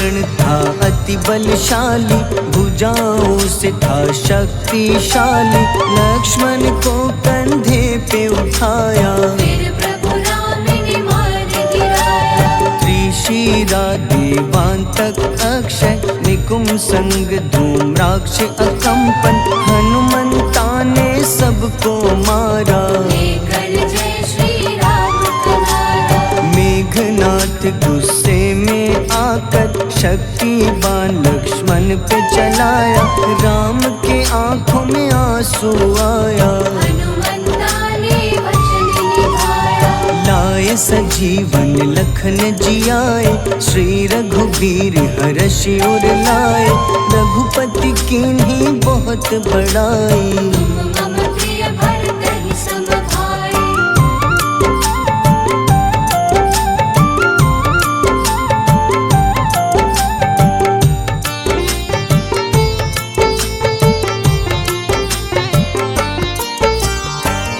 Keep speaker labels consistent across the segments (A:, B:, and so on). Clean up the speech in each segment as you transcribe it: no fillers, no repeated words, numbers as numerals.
A: बाण था अति बलशाली, भुजाओं से था शक्तिशाली। लक्ष्मण को कंधे पे उठाया,
B: फिर प्रभु राम ने मार गिराया।
A: त्रिशिरा देवांतक अक्षय, निकुम संग धूम्राक्ष अकंपन। हनुमंता ने सबको मारा,
B: लेकर जय श्री राम का नारा।
A: मेघनाथ गुस्से में आकर शक्ति बाण लक्ष्मण पे चलाया। राम के आंखों में आंसू आया,
B: हनुमंता ने वचन निभाया।
A: लाए सजीवन लखन जियाए, श्री रघुबीर हर्षि उर लाए। रघुपति कीन्ही बहुत बड़ाई,
B: तुम मम प्रिय भरत ही सम भाई।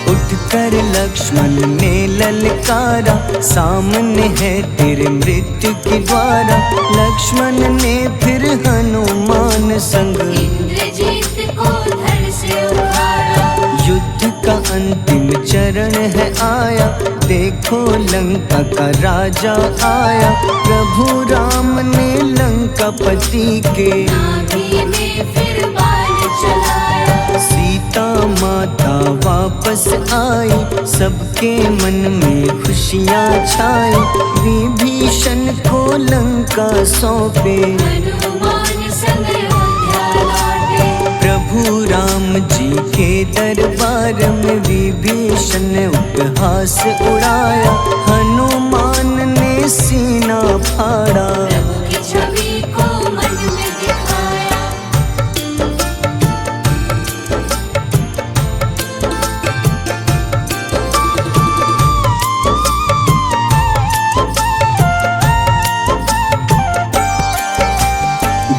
A: उठकर लक्ष्मण ने ललकारा, सामने है तेरे मृत्यु की द्वारा। लक्ष्मण ने फिर हनुमान संग,
B: इंद्रजीत को धड़ से उतारा।
A: युद्ध का अंतिम चरण है आया, देखो लंका का राजा आया। प्रभु राम ने लंकापति के,
B: नाभि में फिर बाण चलाया।
A: सीता माता वापस आई, सबके मन में खुशियाँ छाई। विभीषण को लंका सौंपे,
B: हनुमान संग अयोध्या लौटे।
A: प्रभु राम जी के दरबार में विभीषण ने उपहास उड़ाया। हनुमान ने सीना फाड़ा,
B: प्रभु की छवि को मन में दिखाया।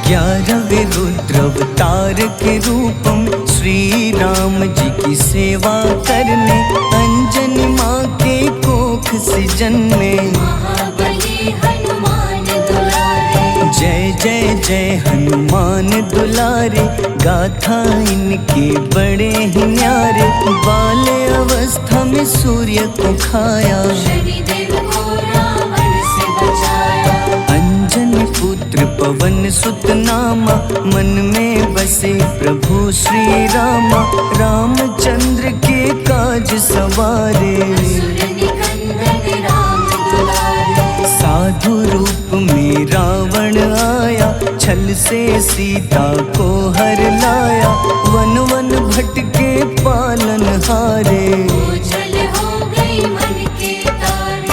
A: ग्यारहवें रुद्र अवतार के रूपम, श्री राम जी की सेवा करने। अंजनी माँ के कोख से जन्मे,
B: महाबली हनुमान दुलारे।
A: जय जय जय हनुमान दुलारे। गाथा इनके बड़े ही न्यारे, बाल्य अवस्था में सूर्य को खाया।
B: शनिदेव को रावण से बचाया।
A: अंजनी पुत्र पवन सुत नामा, मन में बसे प्रभु श्री रामा। रामचंद्र के काज सवारे,
B: असुर निकंदन राम दुलारे।
A: साधु रूप में रावण आया, छल से सीता को हर लाया। वन वन भटके पालन हारे,
B: ओझल हो गई मन के तारे।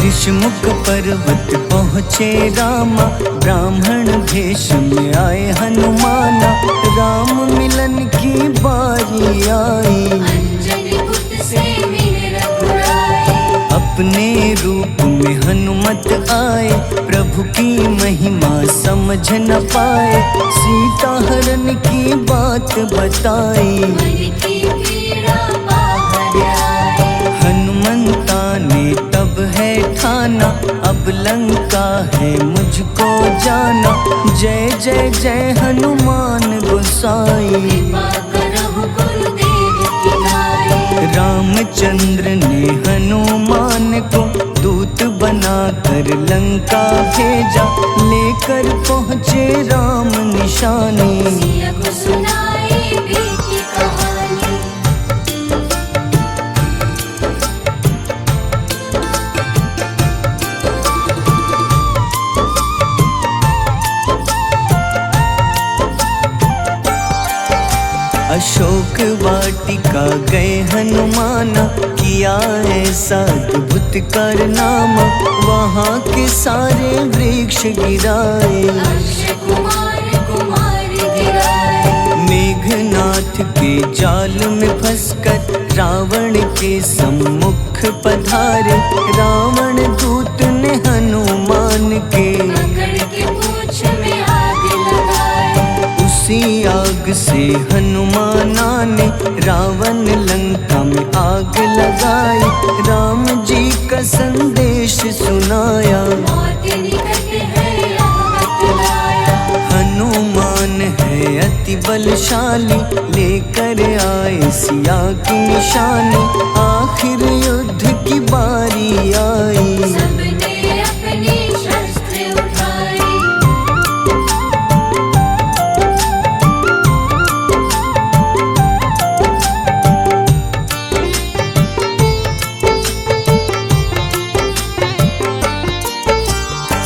A: ऋषमुख पर्वत पहुँचे रामा, ब्राह्मण भेष में आए हनुमाना। राम मिलन की बारी आई,
B: अंजनी पुत्र से मिल रघुराई।
A: अपने रूप में हनुमत आए, प्रभु की महिमा समझ न पाए। सीता हरण की बात बताई,
B: मन की पीड़ा बाहर आए।
A: हनुमंता ने तब है ठाना, अब लंका है मुझको जाना। जय जय जय हनुमान गोसाई,
B: कृपा करहु गुरुदेव की नाई।
A: रामचंद्र ने हनुमान को दूत बनाकर लंका भेजा। लेकर पहुँचे राम निशानी,
B: सिया को सुनाई बीती कहानी।
A: अशोक वाटिका गए हनुमाना, किया ऐसा अद्भुत कारनामा। वहाँ के सारे वृक्ष गिराए,
B: अक्षय कुमार कुमार गिराए।
A: मेघनाथ के जाल में फंसकर रावण के सम्मुख पधारे। रावण दूत ने हनुमान के,
B: पकड़ के पूंछ में आग लगा।
A: से हनुमाना ने रावण लंका में आग लगाई, राम जी का संदेश सुनाया।
B: मौत निकट है यह बतलाया,
A: हनुमान है अति बलशाली, लेकर आए सिया की निशानी, आखिर युद्ध की बारी आई।
B: सबने अपने शस्त्र उठाए,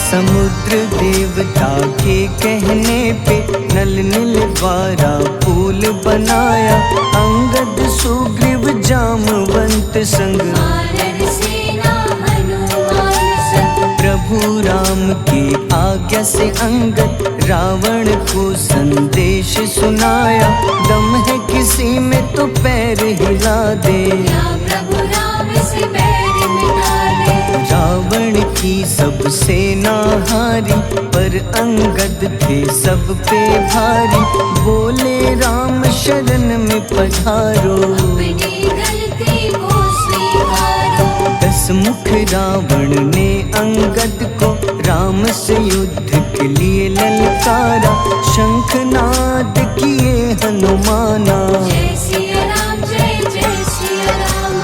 A: समुद्र देवता के कहने पे नल नील द्वारा पुल बनाया, अंगद सुग्रीव जामवंत संग,
B: वानर सेना हनुमान संग,
A: प्रभु राम की आज्ञा से अंगद रावण को संदेश सुनाया। दम है किसी में तो पैर हिला दे,
B: या प्रभु राम से बैर मिटा दे।
A: रावण की सब सेना हारी, पर अंगद थे सब पे भारी, बोले राम शरण में पधारो,
B: अपनी गलती को स्वीकारो।
A: 10 मुख रावण ने अंगद को राम से युद्ध के लिए ललकारा, शंखनाद किए हनुमाना।
B: जय सिया राम, जय जय सिया राम।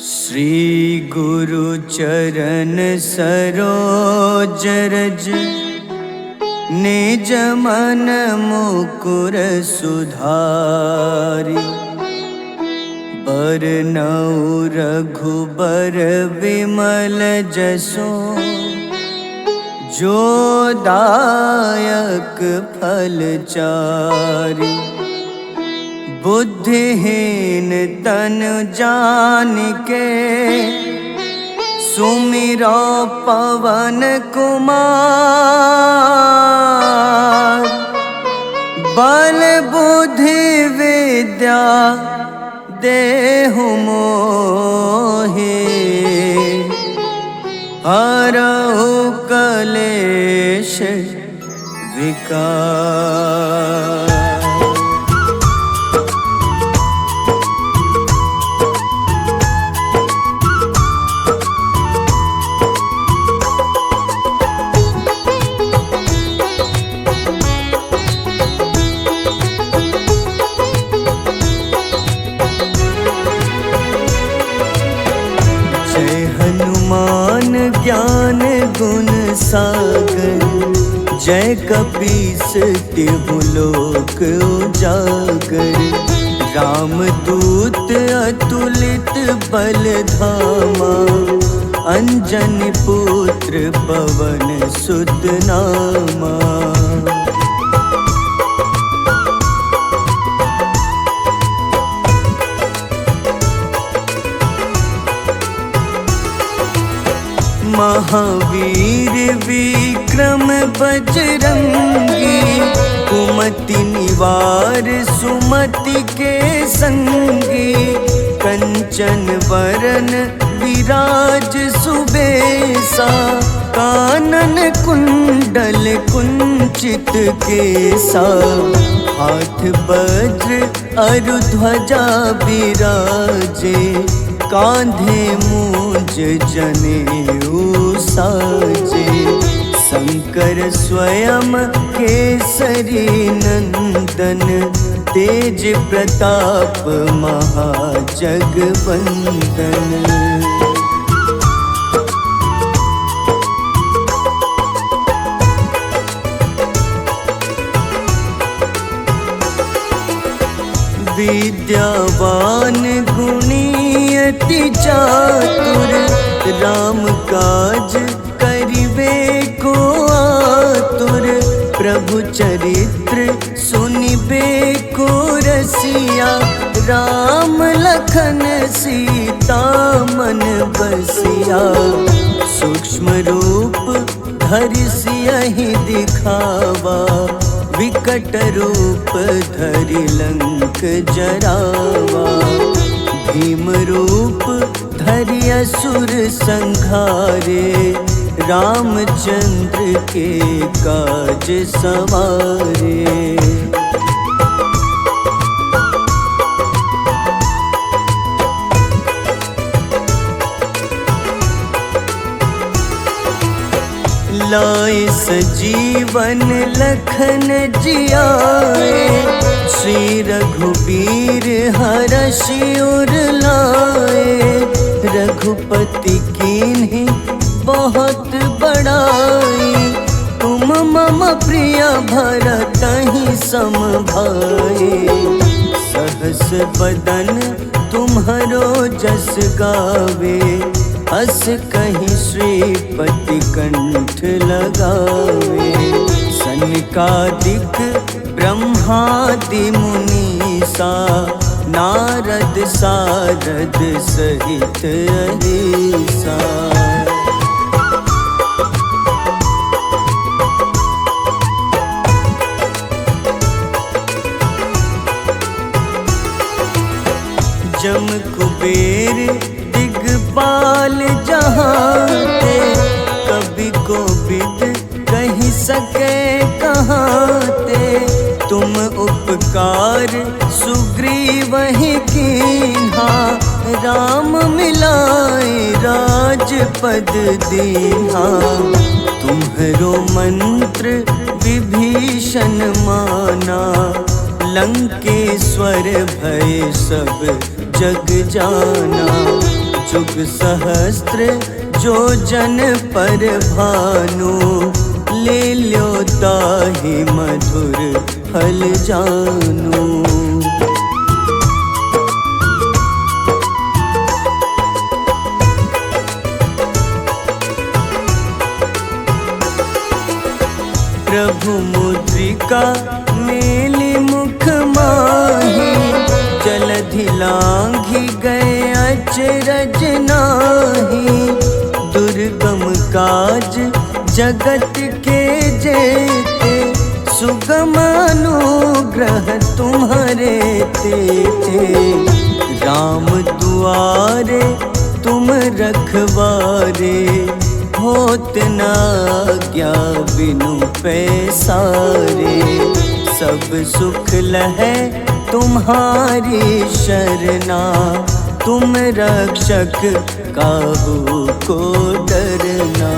A: श्री गुरु चरण सरोज रज, निज मन मुकुर सुधारि, बरनउँ रघुबर विमल जसो, जो दायक फल चारि। बुद्धिहीन तनु जानिके, सुमिरो पवन कुमार, बल बुद्धि विद्या देहु मोहि, हरहु कलेश विकार। हनुमान ज्ञान गुण सागर, जय कपीस तिहु लोक उजागर। रामदूत अतुलित बल धामा, अंजनी पुत्र पवन सुत नामा। महावीर विक्रम बजरंगी, कुमति निवार सुमति के संगी। कंचन वरन विराज सुबेसा, कानन कुंडल कुंचित केसा। हाथ वज्र अरु ध्वजा बिराजे, कांधे मूंज जनेऊ साजे। शंकर स्वयं केसरी नंदन, तेज प्रताप महाजगवंदन। विद्यावान गुणी अति चातुर, राम काज करिबे को आतुर। प्रभु चरित्र सुनिबे को रसिया, राम लखन सीता मन बसिया। सूक्ष्म रूप धरि सियहि दिखावा, विकट रूप धरि लंक जरावा। भीम रूप धरि असुर संहारे, रामचंद्र के काज सवारे। लाए सजीवन लखन जियाए, श्री रघुबीर हरषि उर लाए। रघुपति कीन्ही बहुत बड़ाई, तुम मम प्रिय भरतहि सम भाई। सहस बदन तुम्हरो जस गावे, अस कहीं श्रीपति कंठ लगावे। सनकादिक ब्रह्मादि मुनीसा, नारद सारद सहित अहिसा। जम कुबेर दिगपाल जहाँते, कभी कोविद कही सके कहाँते। तुम उपकार सुग्रीवहि कीन्हा, राम मिलाए राजपद दीन्हा। तुम्हरो मंत्र विभीषण माना, लंकेश्वर भय सब जग जाना। जुग सहस्त्र जो जन पर भानु, ले ल्यो ताहि मधुर फल जानू। प्रभु मुद्रिका मेलि मुख माही, जलधि लांघि गए अचरज नाही। दुर्गम काज जगत के जेते, सुगम अनुग्रह तुम्हारे तेते। राम दुआरे तुम रखवारे, होत न आज्ञा बिनु पैसारे। सब सुख लहै तुम्हारी शरणा, तुम रक्षक काहू को डरना।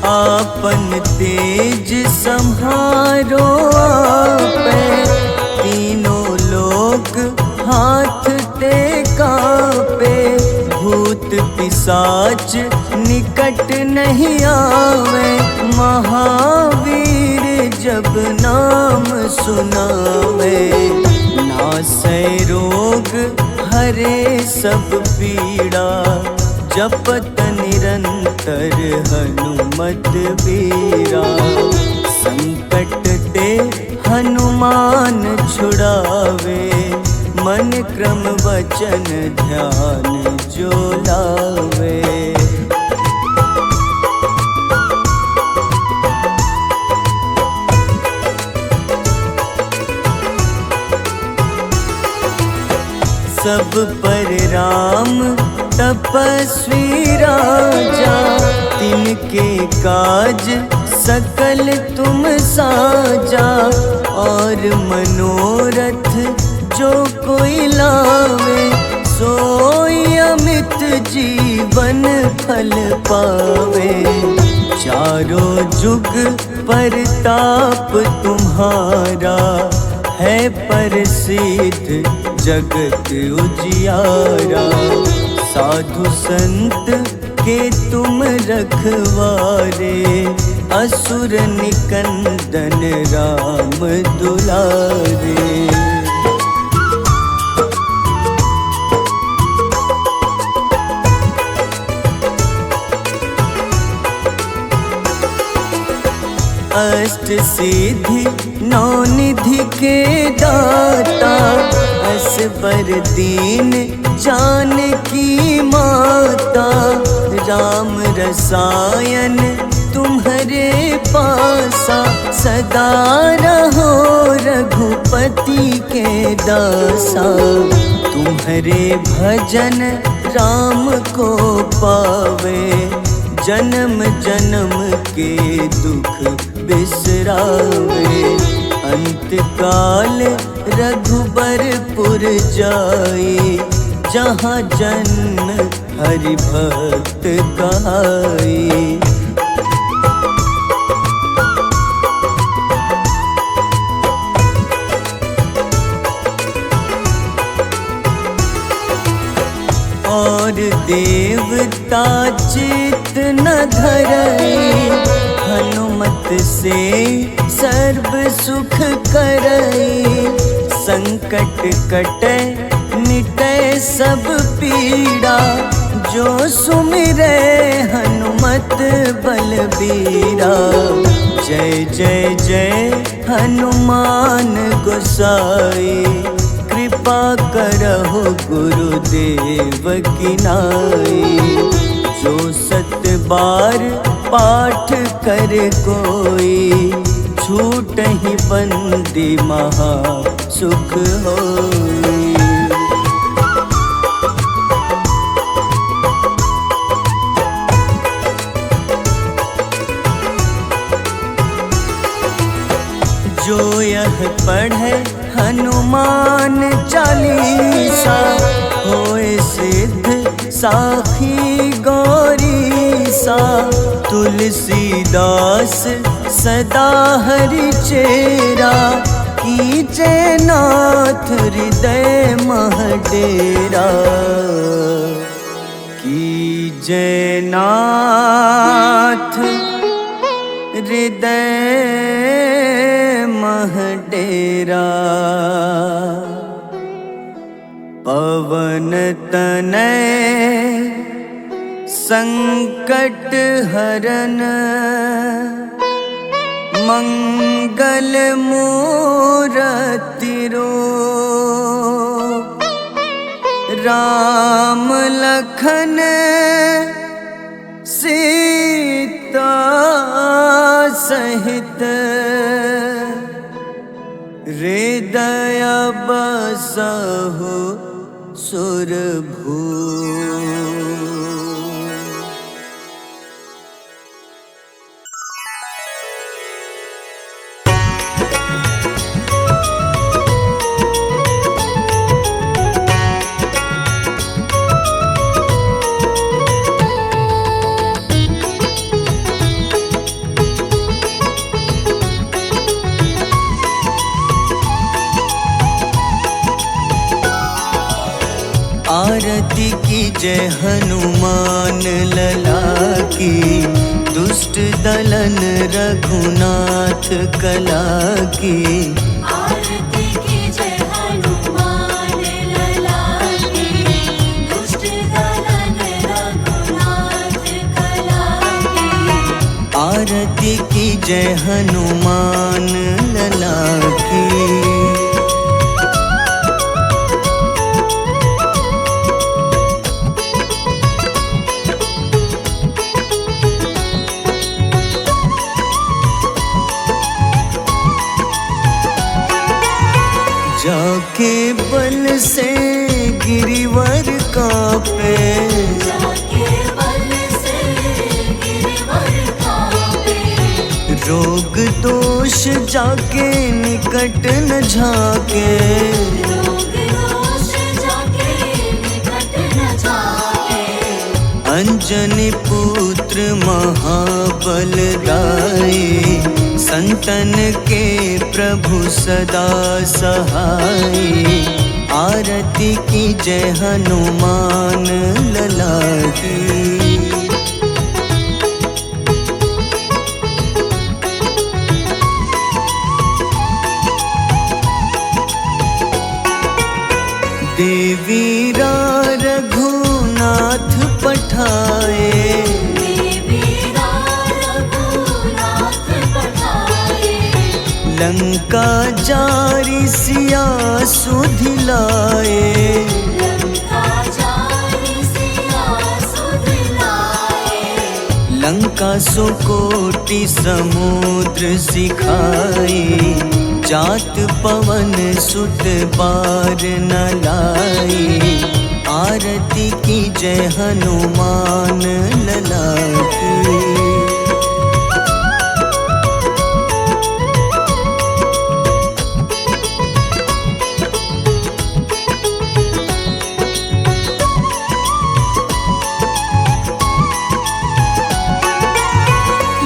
A: आपन तेज सम्हारो आपै, तीनों लोक हाथ ते कापे। भूत पिशाच निकट नहीं आवे, महावीर जब नाम सुनावे। नासै रोग हरे सब पीड़ा, जपत निरंतर हनुमत बीरा। संकट ते हनुमान छुड़ावे, मन क्रम वचन ध्यान जो लावे। सब पर राम तपस्वी राजा, तिनके काज सकल तुम साजा। और मनोरथ जो कोई लावे, सोई अमित जीवन फल पावे। चारों जुग परताप तुम्हारा, है प्रसिद्ध जगत उजियारा। साधु संत के तुम रखवारे, असुर निकंदन राम दुलारे। अष्ट सिद्धि नौ निधि के दाता, अस बर दीन जानकी माता, राम रसायन तुम्हारे पासा, सदा रहो रघुपति के दासा। तुम्हारे भजन राम को पावे, जन्म जन्म के दुख बिसरावे। अंत काल रघुबरपुर जाई, जहाँ जन्म हरि भक्त कहाई। और देवता चित न धरई, हनुमत से सर्व सुख करई। संकट कटे मिटे सब पीड़ा, जो सुमिरे हनुमत बलबीरा। जय जय जय हनुमान गोसाई, कृपा करहु गुरुदेव की नाई। जो सत बार पाठ करे कोई, छूटहि बंदी महा सुख होई। जो यह पढ़े हनुमान चालीसा, होए सिद्ध साखी गौरीसा। तुलसीदास सदा हरि चेरा, कीजे नाथ हृदय मह डेरा। कीजे नाथ हृदय मह डेरा। पवन तनय संकट हरन, मंगल मूरति रूप। राम लखन सीता सहित, हृदय बसहु सुरभूप। आरती की जय हनुमान लला की, दुष्ट दलन रघुनाथ कला की।
B: आरती की जय हनुमान लला की, दुष्ट दलन रघुनाथ कला की।
A: आरती की जय हनुमान लला की। जाके बल से गिरिवर कांपे,
B: जाके बल से गिरिवर कांपे।
A: रोग दोष जाके निकट न झाके,
B: रोग दोष जाके निकट न झाके।
A: अंजनी पुत्र महाबल दाई, संतन के प्रभु सदा सहाय। आरती की जय हनुमान लला की। देवीरा रघुनाथ पठाए, लंका जारी सिया सुधिलाए,
B: लंका जारी सिया सुधिलाए।
A: लंका सुकोटि समुद्र सिखाए, जात पवन सुत बार न लाए। आरती की जय हनुमान लला की।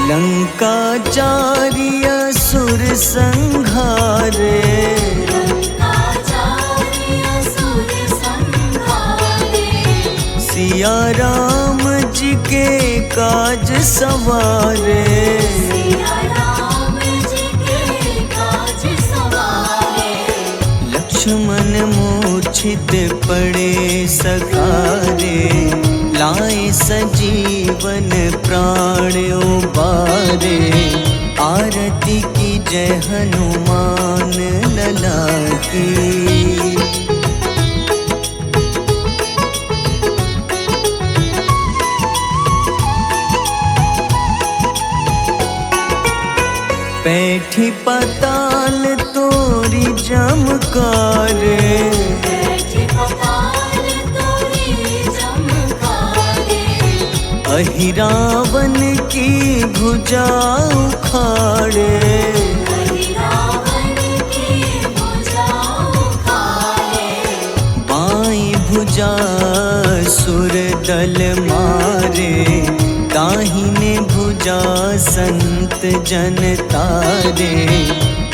A: लंका जारी असुर संहारे,
B: लंका जारी असुर संहारे।
A: सिया राम जी के काज सवारे,
B: सिया राम जी के काज सवारे।
A: लक्ष्मण मूर्छित पड़े सखारे, लाए सजीवन प्राण उबारे। आरती की जय हनुमान लला की। बैठी पाताल तोरी जमकारे,
B: बैठी पाताल तोरी जमकारे।
A: अहि रावण की भुजा उखाड़े,
B: अहि रावण की भुजा उखाड़े।
A: बाईं भुजा सुर दल मारे, दाहिने भुजा संत जन तारे।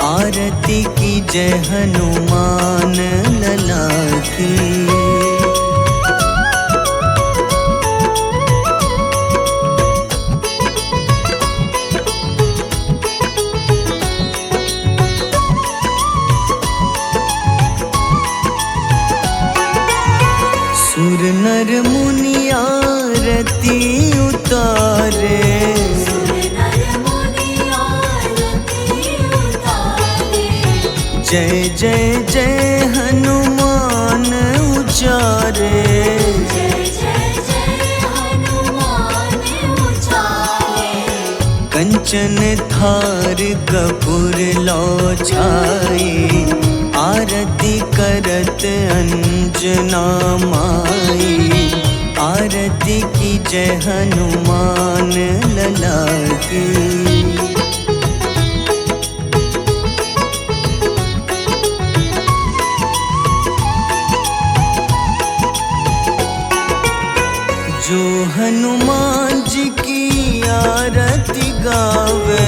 A: आरती की जय हनुमान लला की। सुर नर मुनि आरती उतारे,
B: सुर नर मुनि आरती उतारे।
A: जय जय जय हनुमान उचारे।
B: जय जय जय हनुमान उचारे।
A: कंचन थार कपूर लो छाई, आरती करत अंजना माई। आरती की जय हनुमान लला की। जो हनुमान जी की आरती गावे,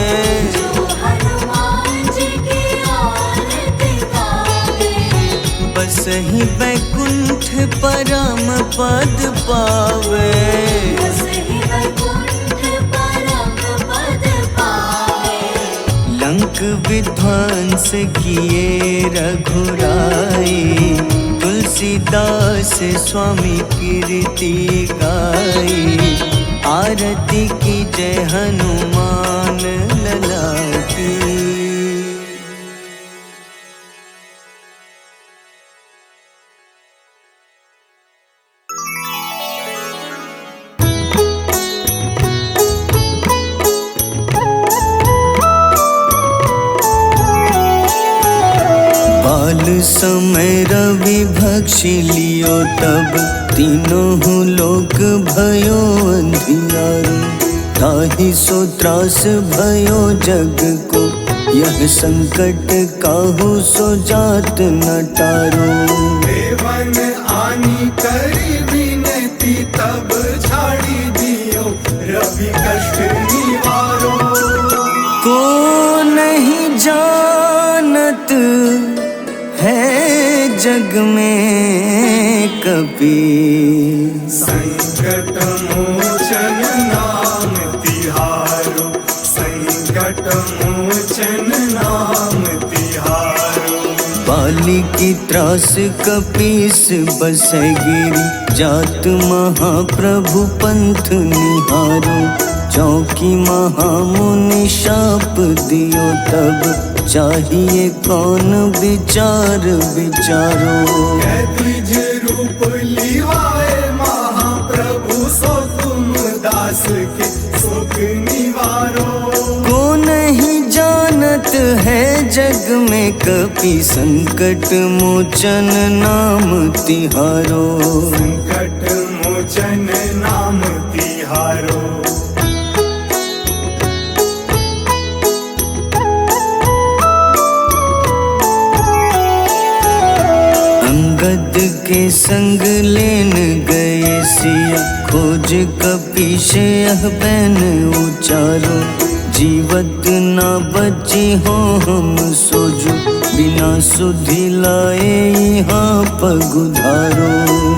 B: जो हनुमान जी की आरती गावे।
A: बस ही बैकुंठ परम पद पावे।
B: बस ही वैकुंठ परम पद पावे।
A: लंक विध्वंस किए रघुराई, तुलसीदास स्वामी कीर्ति गाई। आरती की जय हनुमान लला की। बाल समय रवि भक्षी लियो, तब तीनों लोक भयो अंधियारो। ताहि सो त्रास भयो जग को, यह संकट काहू सो जात न टारो।
C: देवन आनी करी विनती, तब झाड़ी दियो रवि कष्ट निवारो।
A: को नहीं जानत है जग में कपि,
C: संकट मोचन नाम तिहारो। संकट मोचन नाम तिहारो।
A: बाल काली की त्रास कपीस बसै गिरी, जात महाप्रभु पंथ निहारो। चौकी महामुनि शाप दियो तब, चाहिए कौन विचार विचारो।
C: द्विज रूप लिवाए महाप्रभु, सो तुम दास के सुख निवारो।
A: को नहीं जानत है जग में कपि, संकट मोचन नाम तिहारो।
C: संकट मोचन नाम तिहारो।
A: अंगद के संग लेन गए सिया, खोज कपीश यह बैन उचारो। जीवत ना बची हो हम सोजो, बिना सुधि लाए यहाँ पगुधारो।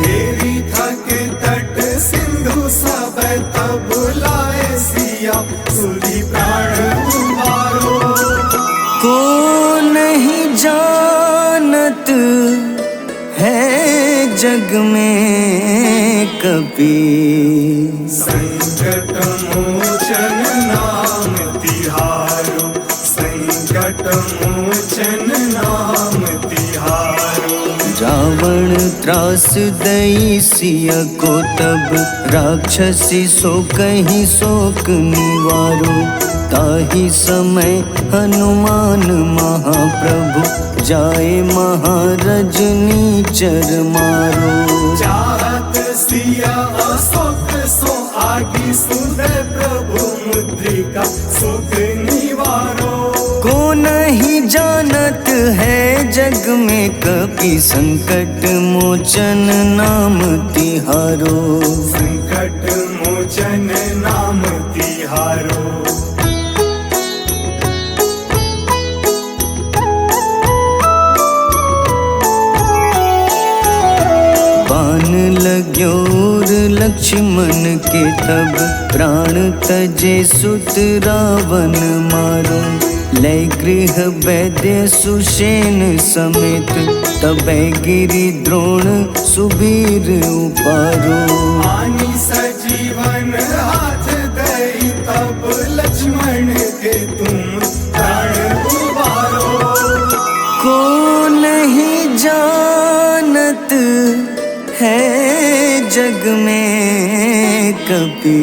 C: तेरी थक तट सिंधु सब तब लाए सिया, सुधि प्राण उबारो।
A: को नहीं जानत है जग में कपि,
C: संकट मोचन नाम तिहारो। संकट मोचन नाम तिहारो।
A: रावण त्रास दई सिया को तब, राक्षसी सो कहीं शोक निवारो। ताही समय हनुमान महाप्रभु, जाए महारज नीचर मारो।
C: चाहत सिया अशोक सो आगी, सुधे प्रभु मुद्रिका सुख निवारो।
A: को नहीं जानत है जग में कपि, संकट मोचन नाम तिहारो।
C: संकट मोचन नाम तिहारो।
A: बाण लग्योर लक्ष्मण के तब, प्राण तजे सुत रावण मारो। लय गृह वैद्य सुषेण समेत, तबै गिरि द्रोण सुबीर उपारो।
C: आनी सजीवन हाथ दई तब, लक्ष्मण के तुम प्राण उबारो।
A: को नहीं जानत है जग में कपि,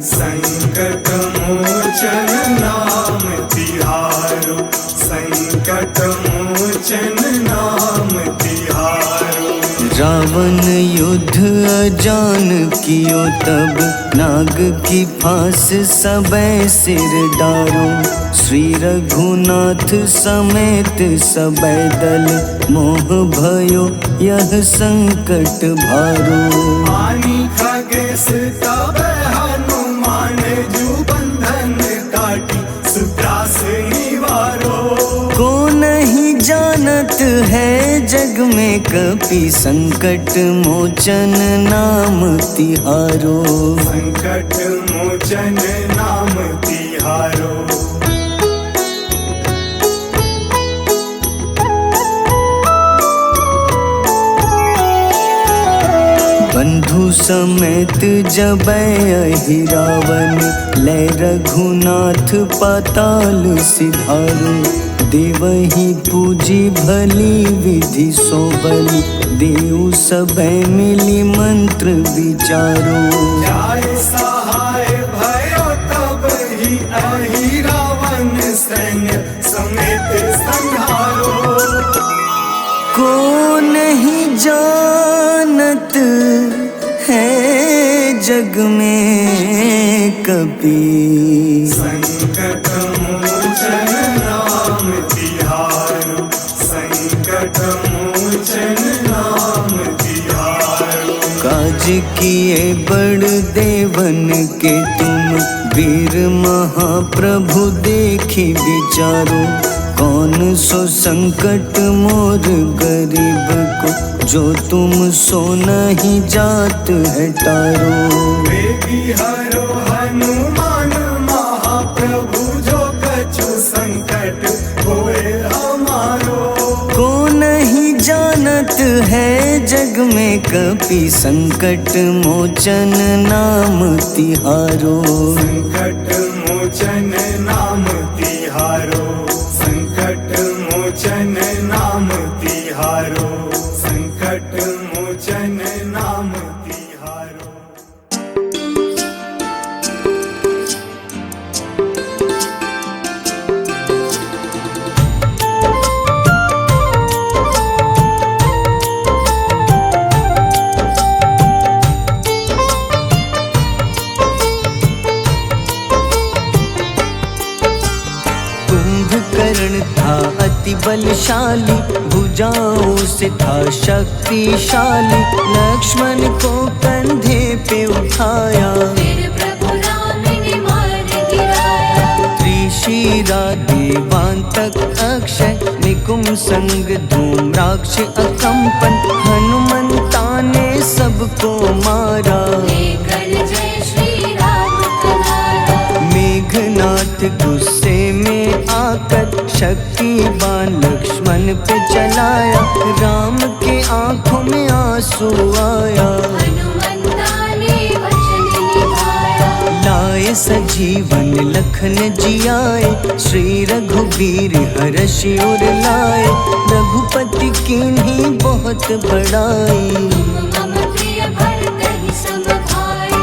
C: संकट मोचन नाम तिहारो। संकट मोचन नाम तिहारो।
A: रावण युद्ध अजान कियो तब, नाग की फांस सबै सिर डारो। श्री रघुनाथ समेत सबै दल, मोह भयो यह संकट भारो।
C: आनी खगेश तब हनुमान, जू बंधन काटी सुत्रास निवारो।
A: को नहीं जानत है जग में कपि, संकट मोचन नाम तिहारो।
C: संकट मोचन नाम तिहारो।
A: बंधु समेत जबै अहि रावण, लय रघुनाथ पाताल सिधारो। देवहि पूजी भली विधि सो बलि, देव सबै मिली मंत्र विचारो।
C: जाय सहाय भयो तब ही अहि रावण, सैन्य समेत संहारो।
A: को नहीं जानत है जग में कपि,
C: संकट मोचन नाम तिहारो। संकट मोचन नाम तिहारो।
A: काज किए बड़ देवन के तुम, वीर महाप्रभु देखी विचारो। कौन सो संकट मोर गरीब को, जो तुम सो नहीं जात है टारो।
C: वेगी हरो हनुमान महाप्रभु, जो कछु संकट होए हमारो।
A: को चलत है जग में कपि संकट मोचन नाम तिहारो।
C: संकट मोचन नाम तिहारो, संकट मोचन नाम तिहारो, संकट मोचन नाम तिहारो।
A: कुंभकर्ण था अति बलशाली, भुजाओं से था शक्तिशाली। लक्ष्मण को कंधे पे उठाया,
B: फिर प्रभु राम ने मार गिराया।
A: त्रिशिरा देवांतक अक्षय, निकुम संग धूम्राक्ष अकंपन। हनुमंता ने सबको मारा,
B: लेकर जय श्री राम कनारा।
A: मेघनाथ गुस्से में आकर शक्तिवान लक्ष्मण पे चलाया। राम के आंखों में आंसू आया,
B: हनुमंता ने वचन निभाया।
A: लाए सजीवन लखन जियाए, श्री रघुबीर हर्षि उर लाए। रघुपति कीन्ही बहुत बड़ाई,
B: तुम मम प्रिय भरतहि सम भाई।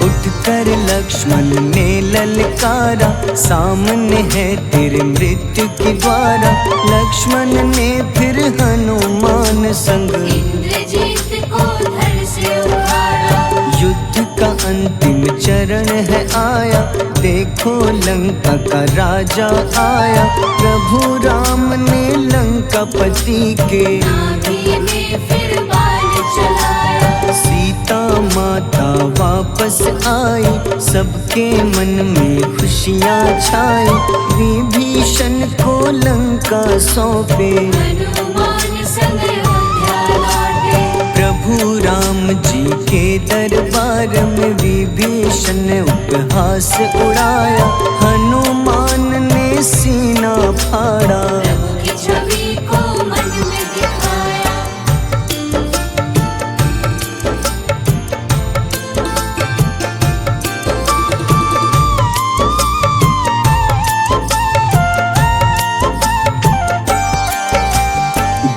A: उठकर लक्ष्मण ने ललकारा, सामने है तेरे मृत्यु की द्वारा। लक्ष्मण ने फिर हनुमान संग
B: इंद्रजीत को धड़ से उखाड़ा।
A: युद्ध का अंतिम चरण है आया, देखो लंका का राजा आया। प्रभु राम ने लंका पति के,
B: नाभि में फिर बाण चलाया।
A: सीता माता वापस आई, सबके मन में खुशियाँ छाई। विभीषण को लंका सौंपे,
B: हनुमान संग अयोध्या लौटे।
A: प्रभु राम जी के दरबार में विभीषण उपहास उड़ाया। हनुमान ने सीना फाड़ा,
B: प्रभु की छवि को मन में दिखाया।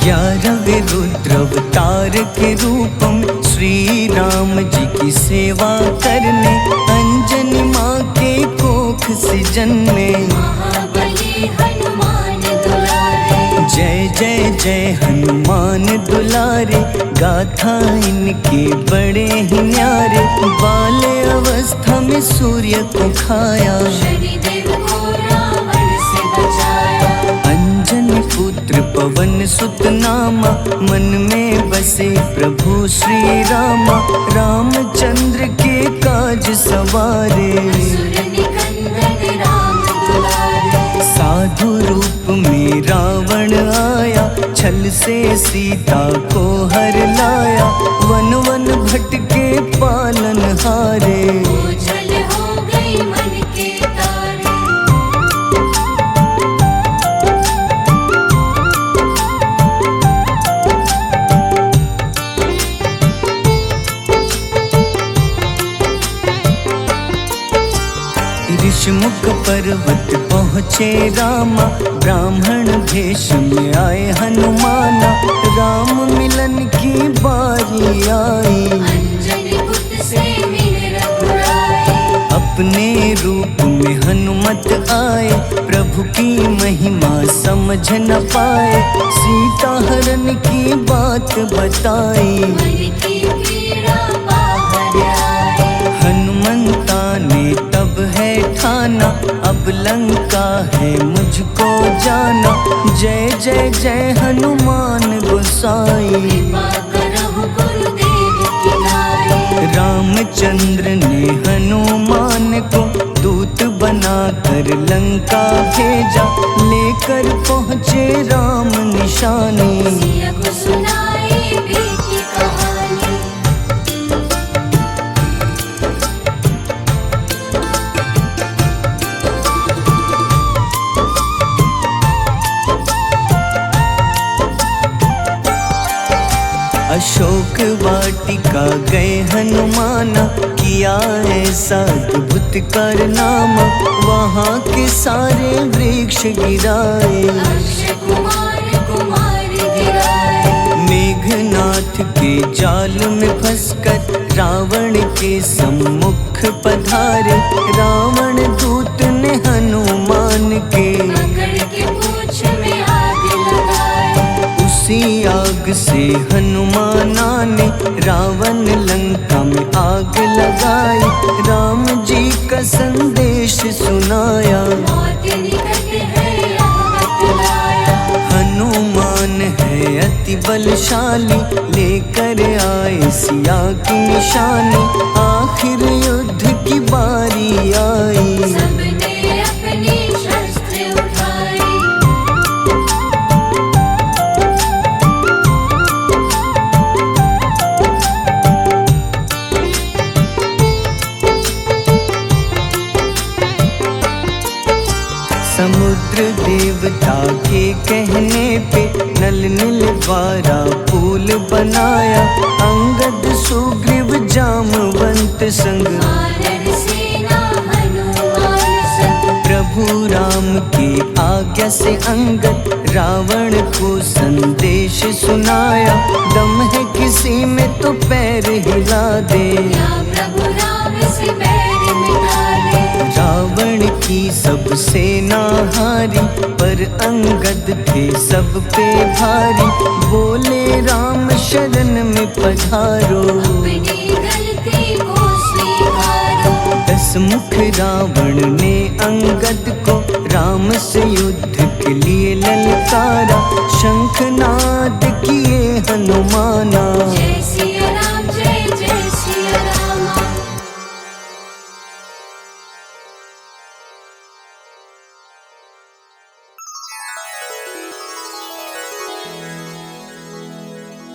A: ग्यारहवें रुद्रावतार के रूपम, श्री राम जी की सेवा करने। अंजनी माँ के कोख से जन्मे,
B: महाबली हनुमान दुलारे।
A: जय जय जय हनुमान दुलारे। गाथा इनके बड़े ही न्यारे, बाल्य अवस्था में सूर्य को खाया।
B: शनिदेव को रावण से बचाया।
A: अंजनी पुत्र पवन सुत नामा, मन में बसे प्रभु श्री रामा। रामचंद्र के काज सवारे,
B: असुर निकंदन राम दुलारे।
A: साधु रूप में रावण आया, छल से सीता को हर लाया। वन वन भटके पालन हारे,
B: ओझल हो गई मन के तारे।
A: ऋषिमुख पर्वत पहुँचे रामा, ब्राह्मण भेष में आए हनुमाना। राम मिलन की बारी आई,
B: अंजनी पुत्र से मिल रघुराई।
A: अपने रूप में हनुमत आए, प्रभु की महिमा समझ न पाए। सीता हरण की बात बताई,
B: मन की पीड़ा बाहर आई।
A: हनुमंता ने तब है ठाना, अब लंका है मुझको जाना। जय जय जय हनुमान गोसाई,
B: कृपा करहु गुरुदेव की नाई।
A: रामचंद्र ने हनुमान को दूत बनाकर लंका भेजा। लेकर पहुँचे राम निशानी,
B: सिया को सुनाई बीती कहानी।
A: अशोक वाटिका गए हनुमाना, किया ऐसा अद्भुत कारनामा, वहाँ के सारे वृक्ष गिराए।
B: अक्षय कुमार कुमार गिराए।
A: मेघनाथ के जाल में फंसकर रावण के सम्मुख पधारे, रावण दूत ने हनुमान के
B: पकड़ के पूंछ में आग लगाए।
A: उसी आग से हनुमाना ने रावण लंका में आग लगाई, राम जी का संदेश सुनाया।
B: मौत निकट है यह बतलाया।
A: हनुमान है अति बलशाली, लेकर आए सिया की निशानी, आखिर युद्ध की बारी आई।
B: सबने अपने शस्त्र उठाए।
A: समुद्र देवता के कहने पे नल नील द्वारा पुल बनाया, अंगद सुग्रीव जामवंत संग
B: वानर सेना हनुमान संग।
A: प्रभु राम की आज्ञा से अंगद रावण को संदेश सुनाया, दम है किसी में तो पैर हिला दे,
B: या प्रभु राम से बैर मिटा दे।
A: रावण की सब सेना हारी, पर अंगद थे सब पे भारी, बोले राम शरण में पधारो,
B: अपनी गलती को स्वीकारो।
A: 10 मुख रावण ने अंगद को राम से युद्ध के लिए ललकारा, शंखनाद किए हनुमाना।
B: जय सिया राम जय जय सिया रामा।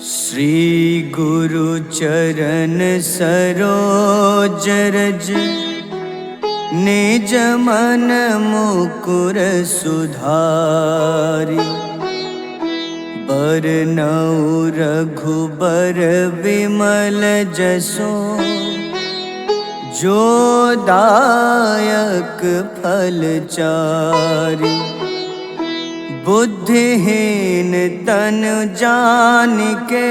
A: श्री गुरु चरण सरोज रज, निज मन मुकुर सुधारि, बरनउँ रघुबर विमल जसो, जो दायक फल चारि। बुद्धिहीन तन जानिके,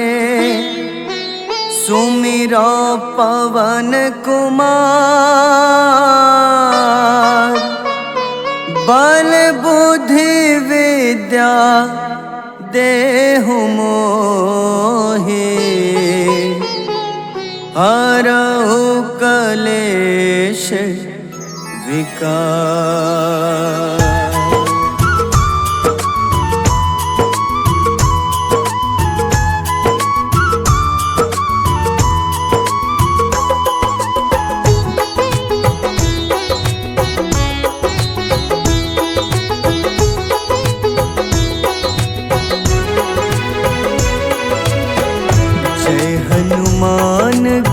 A: सुमिरो पवन कुमार, बल बुद्धि विद्या देहु मोहि, हरहु कलेश विकार।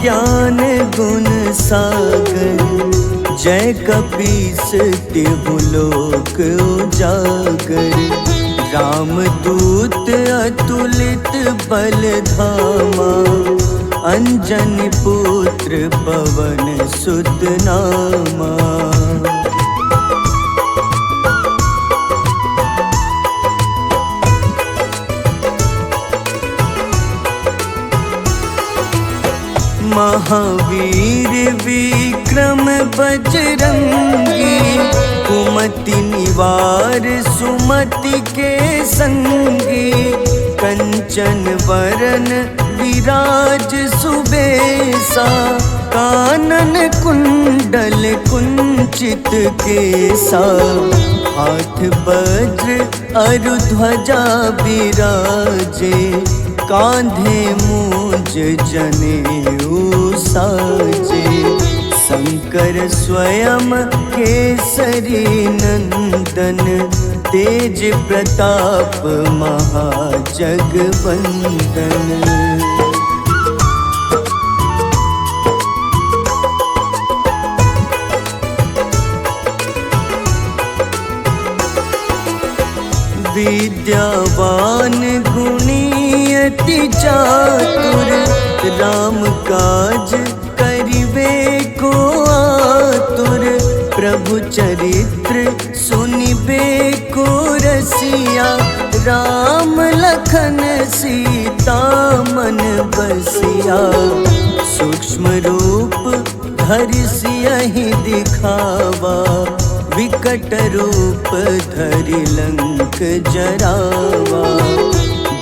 A: ज्ञान गुण सागर, जय कपीस तिहु लोक उजागर। रामदूत अतुलित बल धामा, अंजनी पुत्र पवन सुत नामा। महावीर विक्रम बजरंगी, कुमति निवार सुमति के संगी। कंचन वरन विराज सुबेसा, कानन कुंडल कुंचित केसा। हाथ वज्र अरु ध्वजा बिराजे, कांधे मूंज जनेऊ साजे। शंकर स्वयं केसरी नंदन, तेज प्रताप महाजगवंदन। विद्यावान गुणी अति चातुर, सिया, सूक्ष्म रूप धरि सियहि दिखावा, विकट रूप धरि लंक जरावा।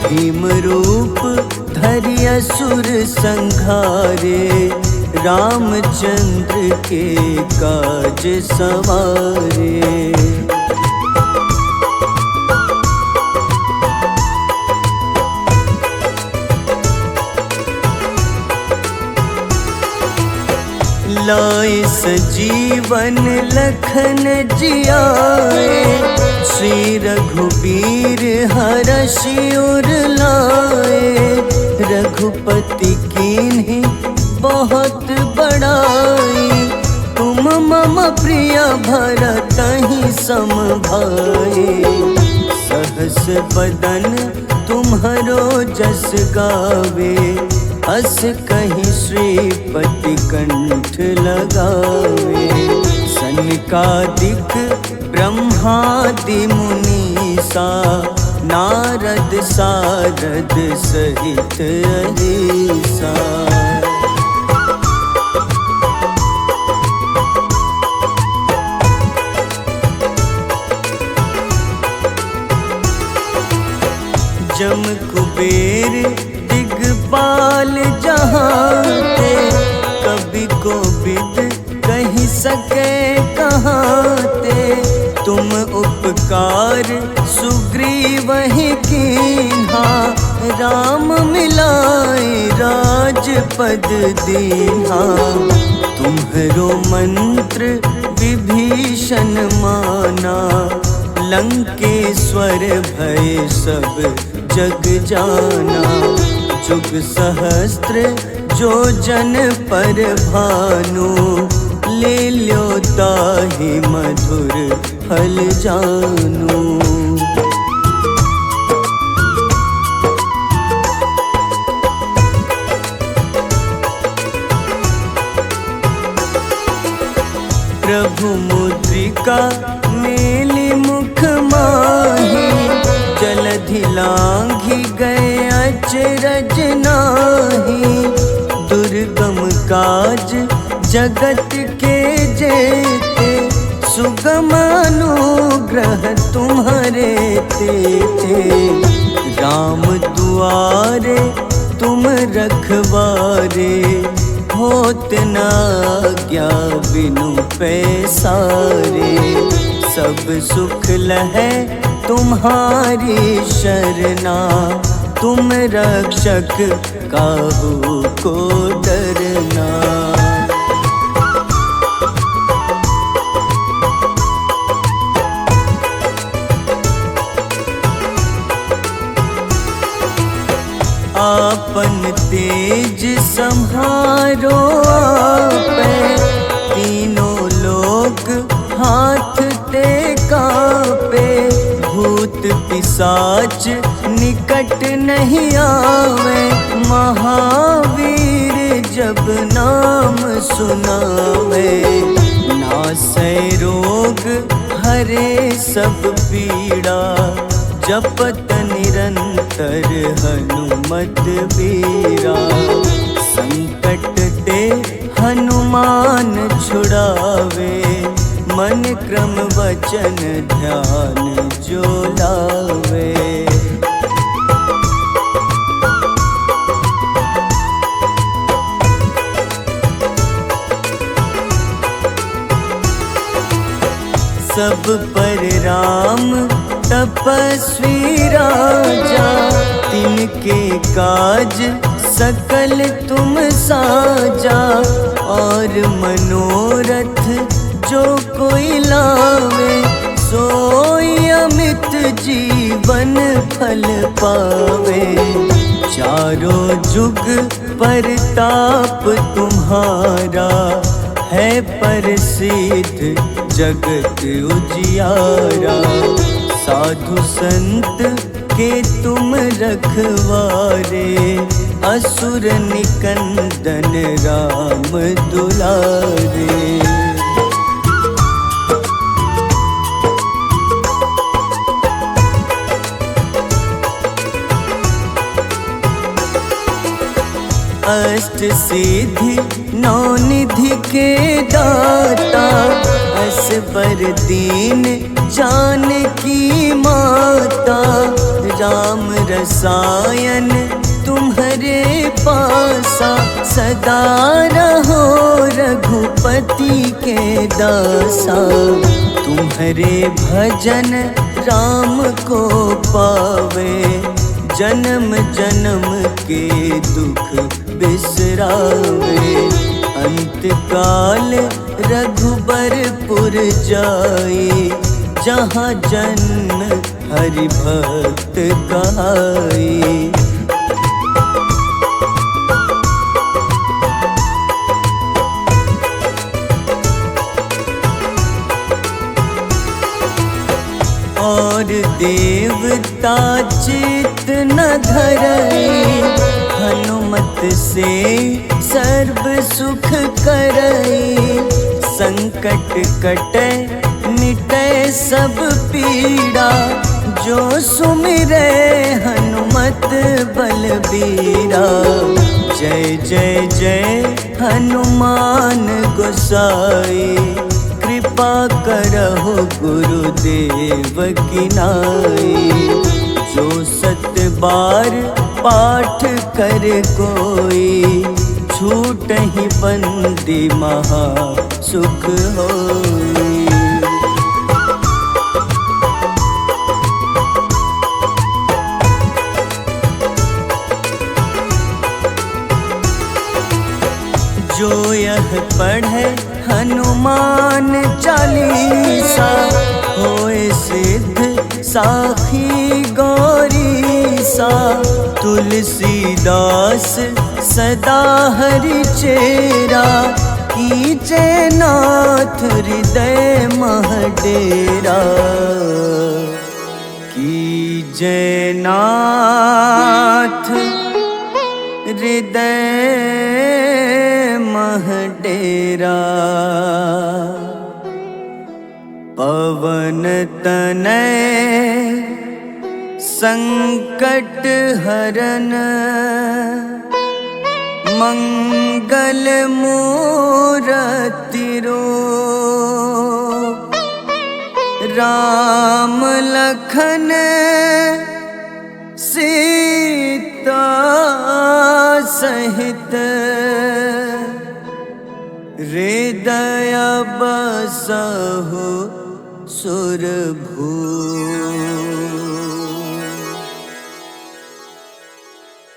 A: भीम रूप धरि असुर संघारे, रामचंद्र के काज सवारे। लाए सजीवन लखन जियाए, श्री रघुबीर हरषि उर लाए। रघुपति कीन्ही बहुत बड़ाई, तुम मम प्रिय भरतहि सम भाई। सहस बदन तुम्हरो जस गावे, अस कहीं श्रीपति कंठ लगावे। सनकादिक ब्रह्मादि मुनीसा, नारद सारद सहित अहिसा। जम कुबेर दिगपाल जहाते, कवि कोविद कहि सके कहाते। तुम उपकार सुग्रीवहि कीन्हा, राम मिलाए राजपद दीन्हा। तुम्हरो मंत्र विभीषण माना, लंकेश्वर भय सब जग जाना। जुग सहस्त्र जो जन पर भानु, ले ल्यो ताहि मधुर फल जानू। प्रभु मुद्रिका मेली मुख माही, जलधि लांघि गए अचरज नाही। दुर्गम काज जगत के जेते, सुगम अनुग्रह तुम्हारे तेते। राम दुआरे तुम रखवारे, होत न आज्ञा बिनु पैसारे। सब सुख लहै तुम्हारी शरणा, तुम रक्षक काहू को डरना। आपन तेज सम्हारो आपै, तीनों लोक हाथ ते कापे। भूत पिशाच निकट नहीं आवे, महावीर जब नाम सुनावे। नासै रोग हरे सब पीड़ा, जपत निरंतर हनुमत बीरा। संकट ते हनुमान छुड़ावे, मन क्रम वचन ध्यान जो लावे। सब पर राम तपस्वी राजा, तिनके काज सकल तुम साजा। और मनोरथ जो कोई लावे, सोई अमित जीवन फल पावे। चारों जुग परताप तुम्हारा, है प्रसिद्ध जगत उजियारा। साधु संत के तुम रखवारे, असुर निकंदन राम दुलारे। अष्ट सिद्धि नौ निधि के दाता, असबर दीन जानकी माता, राम रसायन तुम्हारे पासा, सदा रहो रघुपति के दासा। तुम्हारे भजन राम को पावे, जन्म जन्म के दुख बिसरावे। अंत काल रघुबरपुर जाई, जहाँ जन्म हरि भक्त कहाई। और देवता चित न धरई, हनुमत से सर्व सुख करई। संकट कटे मिटे सब पीड़ा, जो सुमिरे हनुमत बलबीरा। जय जय जय हनुमान गोसाई, कृपा करहु गुरुदेव की नाई। जो सत बार पाठ कर कोई, छूटहि बंदी महा सुख होई। जो यह पढ़े हनुमान चालीसा, होए सिद्ध साखी गौरीसा। तुलसीदास सदा हरि चेरा, कीजे नाथ हृदय मह डेरा। कीजे नाथ हृदय मह डेरा। पवन तनय संकट हरन, मंगल मूरति रूप। राम लखन सीता सहित, हृदय बसहु सुरभूप।